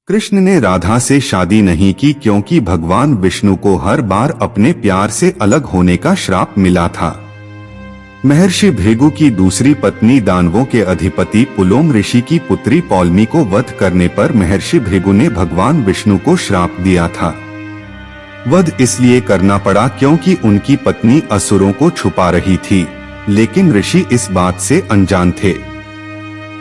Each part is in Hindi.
कृष्ण ने राधा से शादी नहीं की क्योंकि भगवान विष्णु को हर बार अपने प्यार से अलग होने का श्राप मिला था। महर्षि भृगु की दूसरी पत्नी दानवों के अधिपति पुलोम ऋषि की पुत्री पौलमी को वध करने पर महर्षि भृगु ने भगवान विष्णु को श्राप दिया था। वध इसलिए करना पड़ा क्योंकि उनकी पत्नी असुरों को छुपा रही थी, लेकिन ऋषि इस बात से अनजान थे।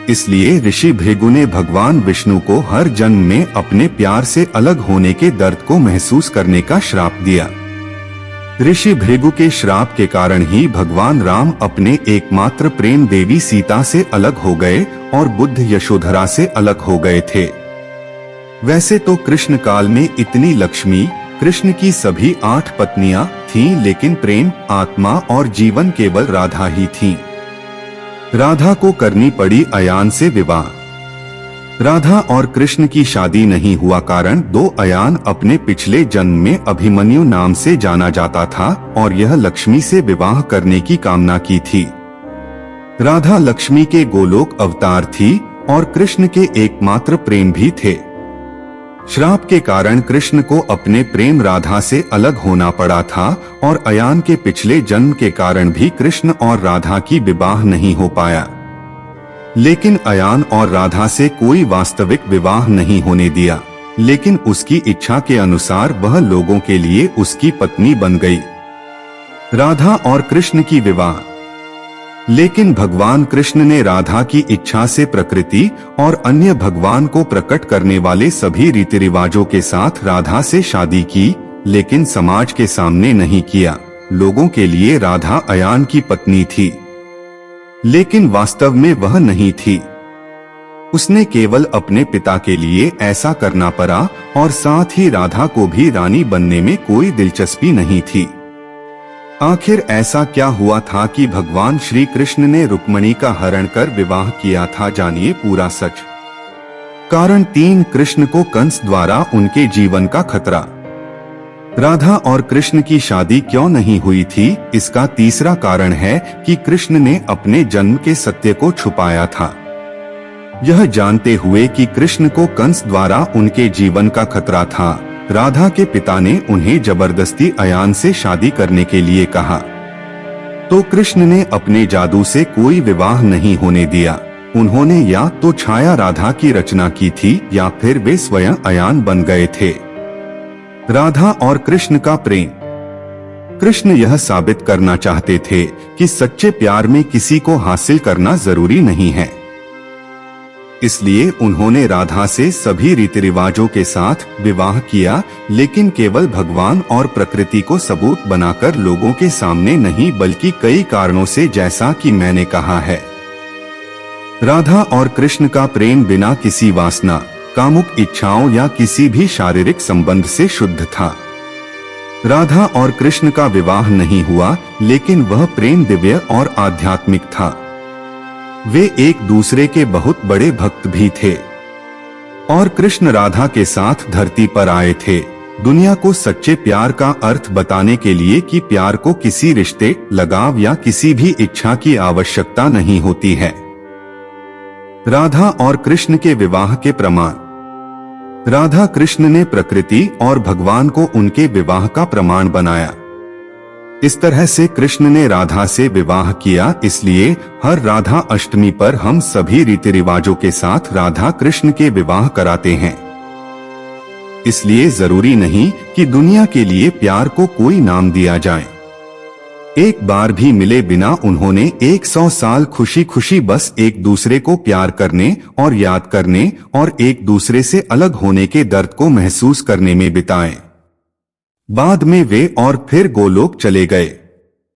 इसलिए ऋषि भृगु ने भगवान विष्णु को हर जन्म में अपने प्यार से अलग होने के दर्द को महसूस करने का श्राप दिया। ऋषि भृगु के श्राप के कारण ही भगवान राम अपने एकमात्र प्रेम देवी सीता से अलग हो गए और बुद्ध यशोधरा से अलग हो गए थे। वैसे तो कृष्ण काल में इतनी लक्ष्मी, कृष्ण की सभी 8 पत्नियां थीं, लेकिन प्रेम, आत्मा और जीवन केवल राधा ही थी। राधा को करनी पड़ी अयान से विवाह। राधा और कृष्ण की शादी नहीं हुआ कारण 2 अयान अपने पिछले जन्म में अभिमन्यु नाम से जाना जाता था और यह लक्ष्मी से विवाह करने की कामना की थी। राधा लक्ष्मी के गोलोक अवतार थी और कृष्ण के एकमात्र प्रेम भी थे। श्राप के कारण कृष्ण को अपने प्रेम राधा से अलग होना पड़ा था और अयान के पिछले जन्म के कारण भी कृष्ण और राधा की विवाह नहीं हो पाया। लेकिन अयान और राधा से कोई वास्तविक विवाह नहीं होने दिया, लेकिन उसकी इच्छा के अनुसार वह लोगों के लिए उसकी पत्नी बन गई। राधा और कृष्ण की विवाह। लेकिन भगवान कृष्ण ने राधा की इच्छा से प्रकृति और अन्य भगवान को प्रकट करने वाले सभी रीति रिवाजों के साथ राधा से शादी की, लेकिन समाज के सामने नहीं किया। लोगों के लिए राधा अयान की पत्नी थी, लेकिन वास्तव में वह नहीं थी। उसने केवल अपने पिता के लिए ऐसा करना पड़ा और साथ ही राधा को भी रानी बनने में कोई दिलचस्पी नहीं थी। आखिर ऐसा क्या हुआ था कि भगवान श्री कृष्ण ने रुक्मिणी का हरण कर विवाह किया था? जानिए पूरा सच। कारण 3, कृष्ण को कंस द्वारा उनके जीवन का खतरा। राधा और कृष्ण की शादी क्यों नहीं हुई थी? इसका तीसरा कारण है कि कृष्ण ने अपने जन्म के सत्य को छुपाया था। यह जानते हुए कि कृष्ण को कंस द्वारा उनके जीवन का खतरा था, राधा के पिता ने उन्हें जबरदस्ती अयान से शादी करने के लिए कहा। तो कृष्ण ने अपने जादू से कोई विवाह नहीं होने दिया। उन्होंने या तो छाया राधा की रचना की थी या फिर वे स्वयं अयान बन गए थे। राधा और कृष्ण का प्रेम। कृष्ण यह साबित करना चाहते थे कि सच्चे प्यार में किसी को हासिल करना जरूरी नहीं है। इसलिए उन्होंने राधा से सभी रीति रिवाजों के साथ विवाह किया, लेकिन केवल भगवान और प्रकृति को सबूत बनाकर लोगों के सामने नहीं, बल्कि कई कारणों से, जैसा कि मैंने कहा है। राधा और कृष्ण का प्रेम बिना किसी वासना, कामुक इच्छाओं या किसी भी शारीरिक संबंध से शुद्ध था। राधा और कृष्ण का विवाह नहीं हुआ, लेकिन वह प्रेम दिव्य और आध्यात्मिक था। वे एक दूसरे के बहुत बड़े भक्त भी थे और कृष्ण राधा के साथ धरती पर आए थे दुनिया को सच्चे प्यार का अर्थ बताने के लिए कि प्यार को किसी रिश्ते, लगाव या किसी भी इच्छा की आवश्यकता नहीं होती है। राधा और कृष्ण के विवाह के प्रमाण। राधा कृष्ण ने प्रकृति और भगवान को उनके विवाह का प्रमाण बनाया। इस तरह से कृष्ण ने राधा से विवाह किया, इसलिए हर राधा अष्टमी पर हम सभी रीति रिवाजों के साथ राधा कृष्ण के विवाह कराते हैं। इसलिए जरूरी नहीं कि दुनिया के लिए प्यार को कोई नाम दिया जाए। एक बार भी मिले बिना उन्होंने 100 साल खुशी खुशी बस एक दूसरे को प्यार करने और याद करने और एक दूसरे से अलग होने के दर्द को महसूस करने में बिताए। बाद में वे और फिर गोलोक चले गए।